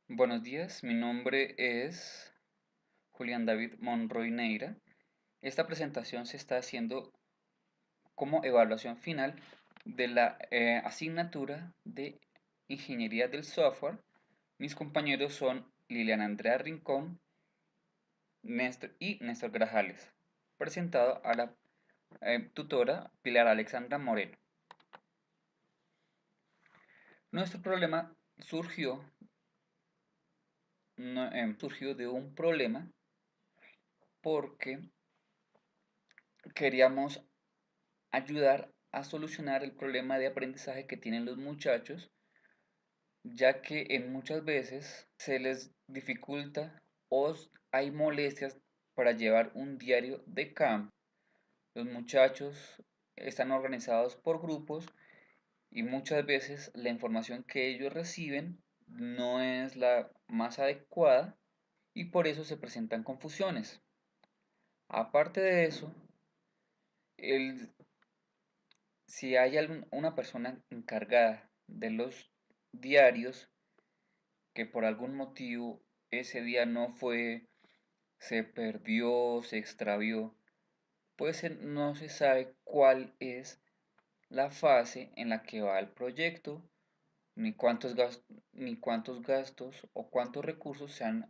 Buenos días, mi nombre es Julián David Monroy Neira. Esta presentación se está haciendo como evaluación final de la asignatura de Ingeniería del Software. Mis compañeros son Liliana Andrea Rincón y Néstor Grajales, presentado a la tutora Pilar Alexandra Moreno. Nuestro problema surgió de un problema porque queríamos ayudar a solucionar el problema de aprendizaje que tienen los muchachos, ya que en muchas veces se les dificulta o hay molestias para llevar un diario de campo. Los muchachos están organizados por grupos y muchas veces la información que ellos reciben no es la más adecuada y por eso se presentan confusiones. Aparte de eso, el si hay una persona encargada de los diarios que por algún motivo ese día no fue, se perdió, se extravió, pues no se sabe cuál es la fase en la que va el proyecto, ni cuántos gastos o cuántos recursos se han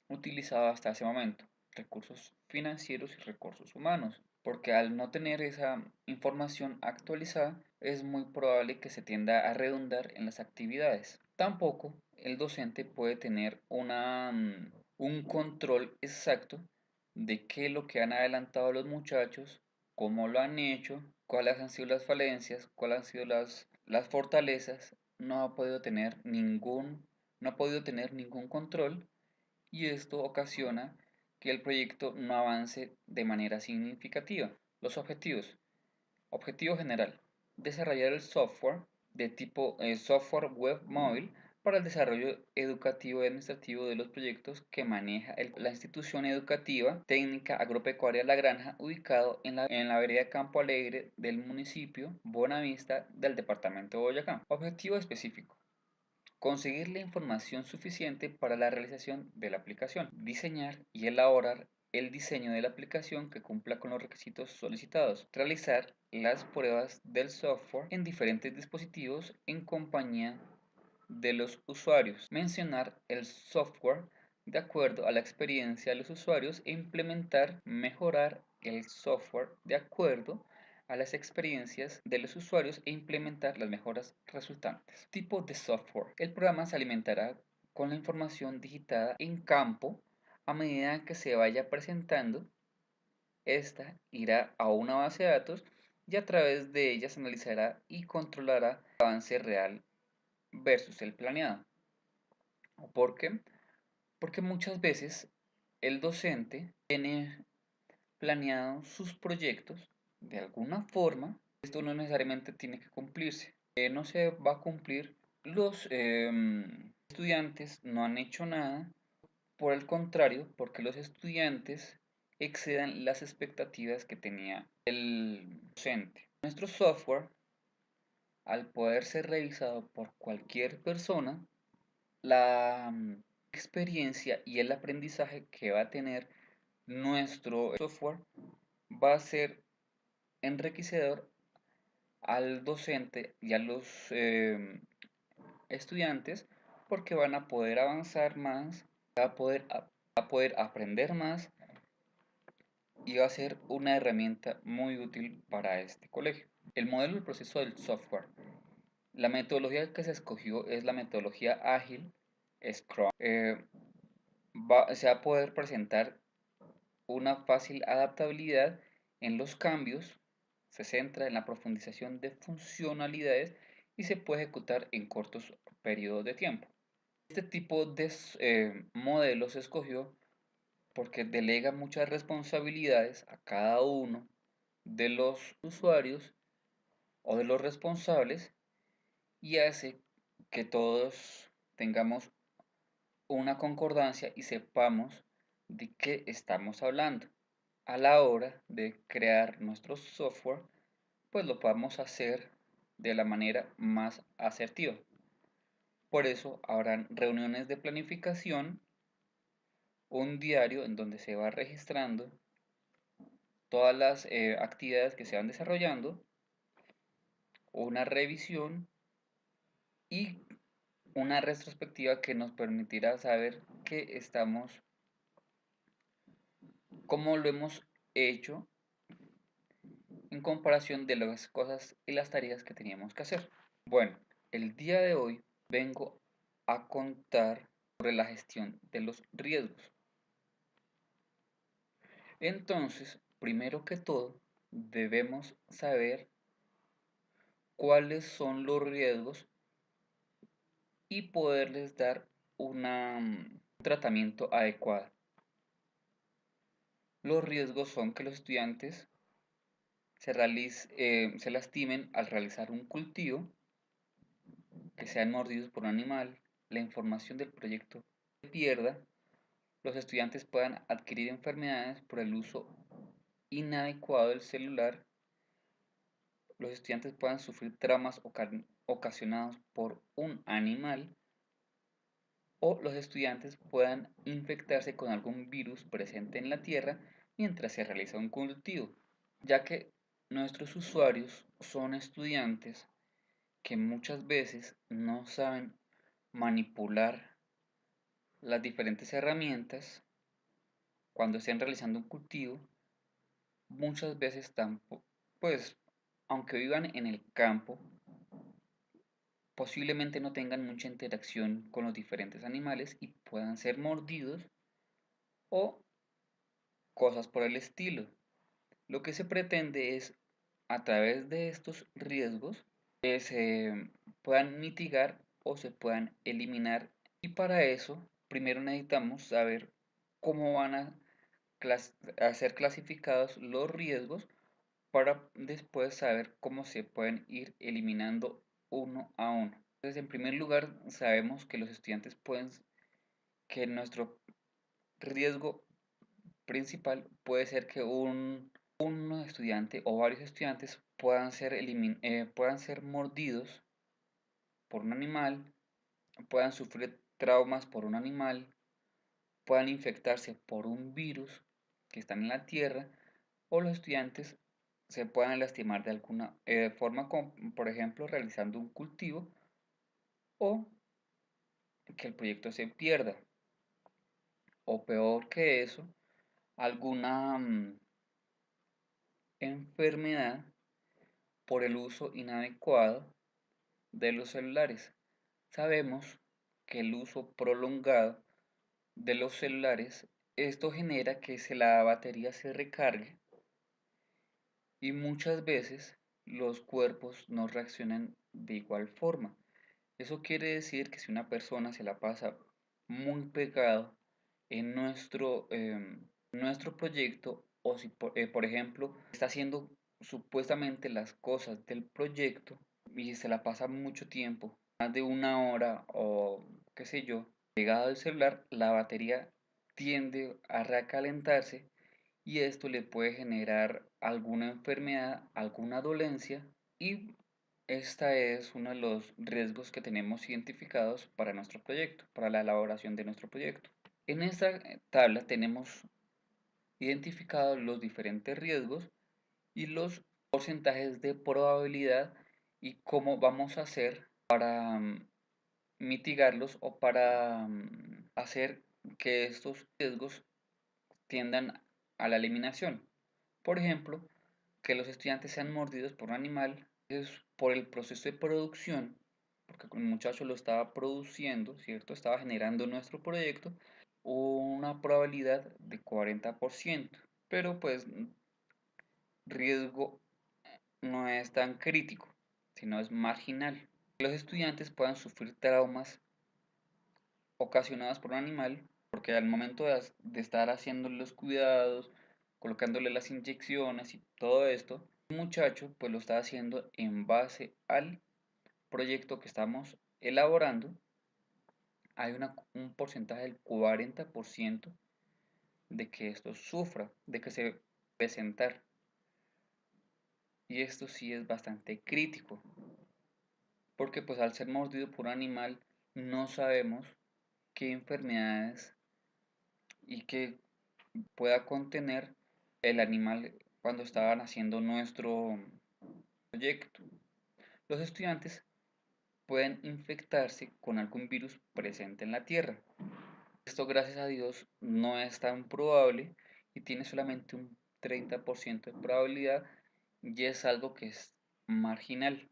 utilizado hasta ese momento, recursos financieros y recursos humanos, porque al no tener esa información actualizada es muy probable que se tienda a redundar en las actividades. Tampoco el docente puede tener un control exacto de qué es lo que han adelantado los muchachos, cómo lo han hecho, cuáles han sido las falencias, cuáles han sido las fortalezas. No ha podido tener ningún control y esto ocasiona que el proyecto no avance de manera significativa. Los objetivos. Objetivo general. Desarrollar el software de tipo software web móvil para el desarrollo educativo y administrativo de los proyectos que maneja la institución educativa técnica agropecuaria La Granja, ubicado en la vereda Campo Alegre del municipio Buenavista del departamento de Boyacá. Objetivo específico. Conseguir la información suficiente para la realización de la aplicación. Diseñar y elaborar el diseño de la aplicación que cumpla con los requisitos solicitados. Realizar las pruebas del software en diferentes dispositivos en compañía de los usuarios. Mencionar el software de acuerdo a la experiencia de los usuarios e mejorar el software de acuerdo a las experiencias de los usuarios e implementar las mejoras resultantes. Tipo de software. El programa se alimentará con la información digitada en campo a medida que se vaya presentando. Esta irá a una base de datos y a través de ella se analizará y controlará el avance real versus el planeado. ¿Por qué? Porque muchas veces el docente tiene planeado sus proyectos de alguna forma. Esto no necesariamente tiene que cumplirse. No se va a cumplir. Los estudiantes no han hecho nada. Por el contrario, porque los estudiantes excedan las expectativas que tenía el docente. Nuestro software, al poder ser revisado por cualquier persona, la experiencia y el aprendizaje que va a tener nuestro software va a ser enriquecedor al docente y a los estudiantes porque van a poder avanzar más, a poder aprender más y va a ser una herramienta muy útil para este colegio. El modelo del proceso del software. La metodología que se escogió es la metodología ágil Scrum. Se va a poder presentar una fácil adaptabilidad en los cambios, se centra en la profundización de funcionalidades y se puede ejecutar en cortos periodos de tiempo. Este tipo de modelo se escogió porque delega muchas responsabilidades a cada uno de los usuarios o de los responsables y hace que todos tengamos una concordancia y sepamos de qué estamos hablando. A la hora de crear nuestro software, pues lo podamos hacer de la manera más asertiva. Por eso habrán reuniones de planificación, un diario en donde se va registrando todas las actividades que se van desarrollando, una revisión y una retrospectiva que nos permitirá saber qué estamos, cómo lo hemos hecho en comparación de las cosas y las tareas que teníamos que hacer. Bueno, el día de hoy vengo a contar sobre la gestión de los riesgos. Entonces, primero que todo, debemos saber cuáles son los riesgos y poderles dar un tratamiento adecuado. Los riesgos son que los estudiantes se lastimen al realizar un cultivo, que sean mordidos por un animal, la información del proyecto se pierda, los estudiantes puedan adquirir enfermedades por el uso inadecuado del celular, los estudiantes puedan sufrir traumas ocasionados por un animal o los estudiantes puedan infectarse con algún virus presente en la tierra mientras se realiza un cultivo, ya que nuestros usuarios son estudiantes que muchas veces no saben manipular las diferentes herramientas cuando estén realizando un cultivo, muchas veces tampoco, pues, aunque vivan en el campo, posiblemente no tengan mucha interacción con los diferentes animales y puedan ser mordidos o cosas por el estilo. Lo que se pretende es, a través de estos riesgos, que se puedan mitigar o se puedan eliminar. Y para eso, primero necesitamos saber cómo van a ser clasificados los riesgos para después saber cómo se pueden ir eliminando uno a uno. Entonces, en primer lugar, sabemos que los estudiantes que nuestro riesgo principal puede ser que un estudiante o varios estudiantes puedan ser mordidos por un animal, puedan sufrir traumas por un animal, puedan infectarse por un virus que está en la tierra, o los estudiantes se puedan lastimar de alguna forma, como por ejemplo realizando un cultivo, o que el proyecto se pierda, o peor que eso, alguna enfermedad por el uso inadecuado de los celulares. Sabemos que el uso prolongado de los celulares, esto genera que la batería se recargue y muchas veces los cuerpos no reaccionan de igual forma. Eso quiere decir que si una persona se la pasa muy pegado en nuestro proyecto, o si por ejemplo está haciendo supuestamente las cosas del proyecto y se la pasa mucho tiempo, más de una hora o qué sé yo, pegado al celular, la batería tiende a recalentarse y esto le puede generar alguna enfermedad, alguna dolencia, y esta es uno de los riesgos que tenemos identificados para nuestro proyecto, para la elaboración de nuestro proyecto. En esta tabla tenemos identificados los diferentes riesgos y los porcentajes de probabilidad y cómo vamos a hacer para mitigarlos o para hacer que estos riesgos tiendan a la eliminación. Por ejemplo, que los estudiantes sean mordidos por un animal es por el proceso de producción, porque el muchacho lo estaba produciendo, ¿cierto? Estaba generando nuestro proyecto, una probabilidad de 40%, pero pues riesgo no es tan crítico, sino es marginal. Que los estudiantes puedan sufrir traumas ocasionados por un animal, porque al momento de estar haciendo los cuidados, colocándole las inyecciones y todo esto, el muchacho pues lo está haciendo en base al proyecto que estamos elaborando. Hay un porcentaje del 40% de que esto sufra, de que se presentar. Y esto sí es bastante crítico, porque pues al ser mordido por un animal, no sabemos qué enfermedades y qué pueda contener el animal cuando estaban haciendo nuestro proyecto. Los estudiantes pueden infectarse con algún virus presente en la Tierra. Esto, gracias a Dios, no es tan probable y tiene solamente un 30% de probabilidad y es algo que es marginal.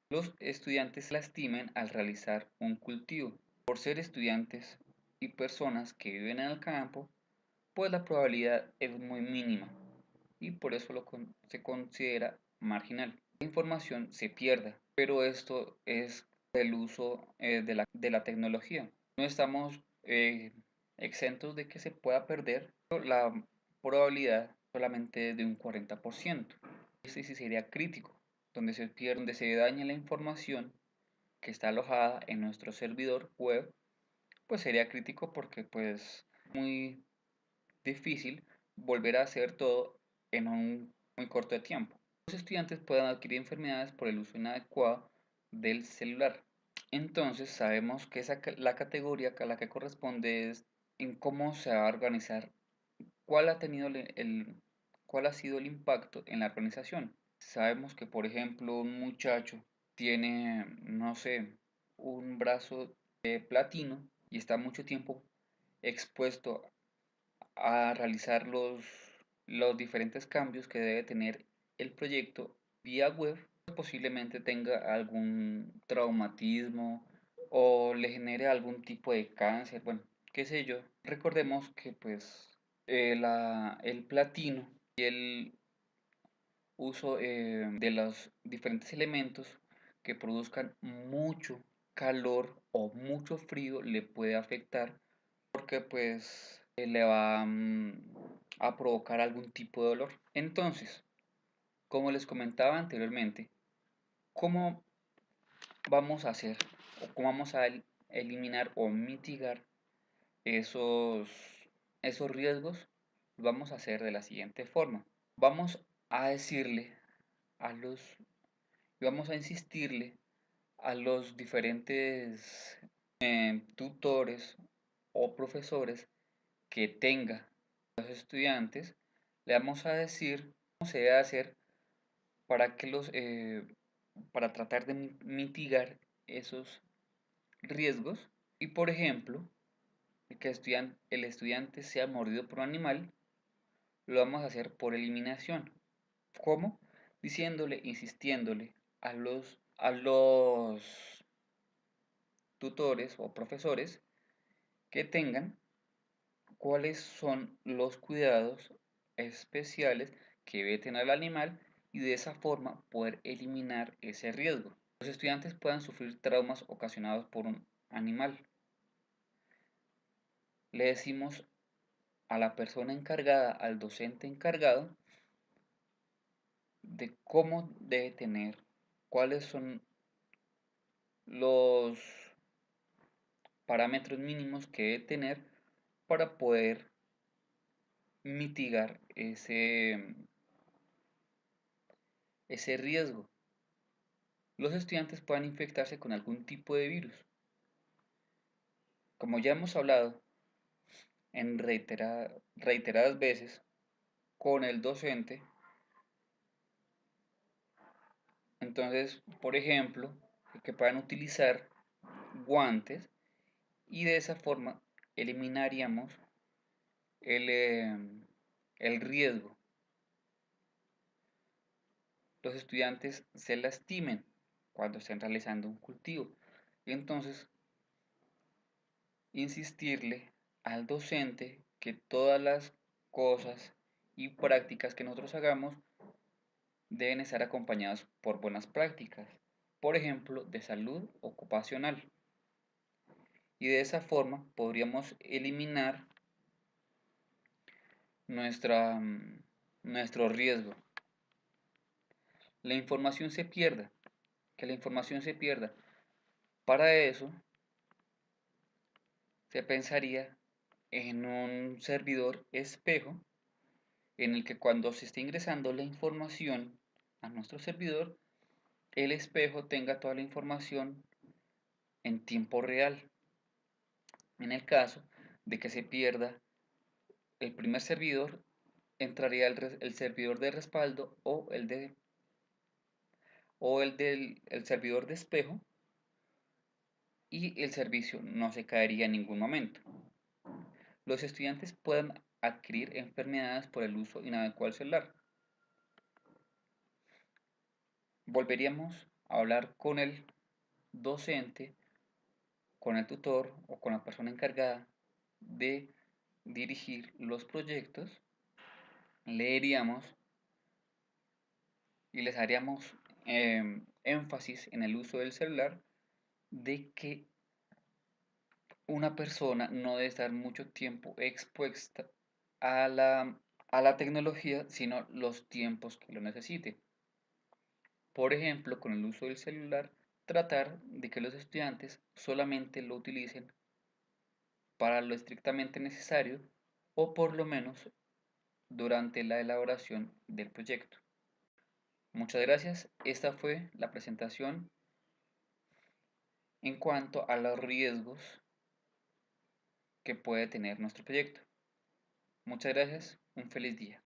Los estudiantes se lastimen al realizar un cultivo. Por ser estudiantes y personas que viven en el campo, pues la probabilidad es muy mínima y por eso se considera marginal. La información se pierda, pero esto es el uso de la tecnología. No estamos exentos de que se pueda perder, pero la probabilidad solamente de un 40%. Este sí sería crítico, donde se pierde, donde se daña la información que está alojada en nuestro servidor web, pues sería crítico porque pues muy difícil volver a hacer todo en un muy corto de tiempo. Los estudiantes pueden adquirir enfermedades por el uso inadecuado del celular. Entonces sabemos que la categoría a la que corresponde es en cómo se va a organizar, cuál ha tenido cuál ha sido el impacto en la organización. Sabemos que, por ejemplo, un muchacho tiene, no sé, un brazo de platino y está mucho tiempo expuesto a realizar los diferentes cambios que debe tener el proyecto vía web, pues posiblemente tenga algún traumatismo o le genere algún tipo de cáncer, bueno, qué sé yo. Recordemos que pues el platino y el uso de los diferentes elementos que produzcan mucho calor o mucho frío le puede afectar porque pues le va a provocar algún tipo de dolor. Entonces, como les comentaba anteriormente, ¿cómo vamos a hacer o cómo vamos a eliminar o mitigar esos, esos riesgos? Vamos a hacer de la siguiente forma. Vamos a decirle a los, vamos a insistirle a los diferentes tutores o profesores que tenga los estudiantes, le vamos a decir cómo se debe hacer para que para tratar de mitigar esos riesgos. Y por ejemplo, el estudiante sea mordido por un animal, lo vamos a hacer por eliminación. ¿Cómo? Diciéndole, insistiéndole a los tutores o profesores que tengan cuáles son los cuidados especiales que debe tener el animal y de esa forma poder eliminar ese riesgo. Los estudiantes puedan sufrir traumas ocasionados por un animal. Le decimos a la persona encargada, al docente encargado, de cómo debe tener, cuáles son los parámetros mínimos que debe tener para poder mitigar ese riesgo. Los estudiantes pueden infectarse con algún tipo de virus. Como ya hemos hablado en reiteradas veces con el docente, entonces, por ejemplo, que puedan utilizar guantes y de esa forma eliminaríamos el, eh, el riesgo. Los estudiantes se lastimen cuando estén realizando un cultivo. Y entonces, insistirle al docente que todas las cosas y prácticas que nosotros hagamos deben estar acompañadas por buenas prácticas, por ejemplo, de salud ocupacional. Y de esa forma podríamos eliminar nuestro riesgo. La información se pierda, que la información se pierda. Para eso se pensaría en un servidor espejo en el que cuando se esté ingresando la información a nuestro servidor, el espejo tenga toda la información en tiempo real. En el caso de que se pierda el primer servidor, entraría el servidor de respaldo o el servidor de espejo, y el servicio no se caería en ningún momento. Los estudiantes pueden adquirir enfermedades por el uso inadecuado del celular. Volveríamos a hablar con el docente, con el tutor o con la persona encargada de dirigir los proyectos. Leeríamos y les haríamos énfasis en el uso del celular, de que una persona no debe estar mucho tiempo expuesta a la tecnología, sino los tiempos que lo necesite. Por ejemplo, con el uso del celular, tratar de que los estudiantes solamente lo utilicen para lo estrictamente necesario, o por lo menos durante la elaboración del proyecto. Muchas gracias. Esta fue la presentación en cuanto a los riesgos que puede tener nuestro proyecto. Muchas gracias. Un feliz día.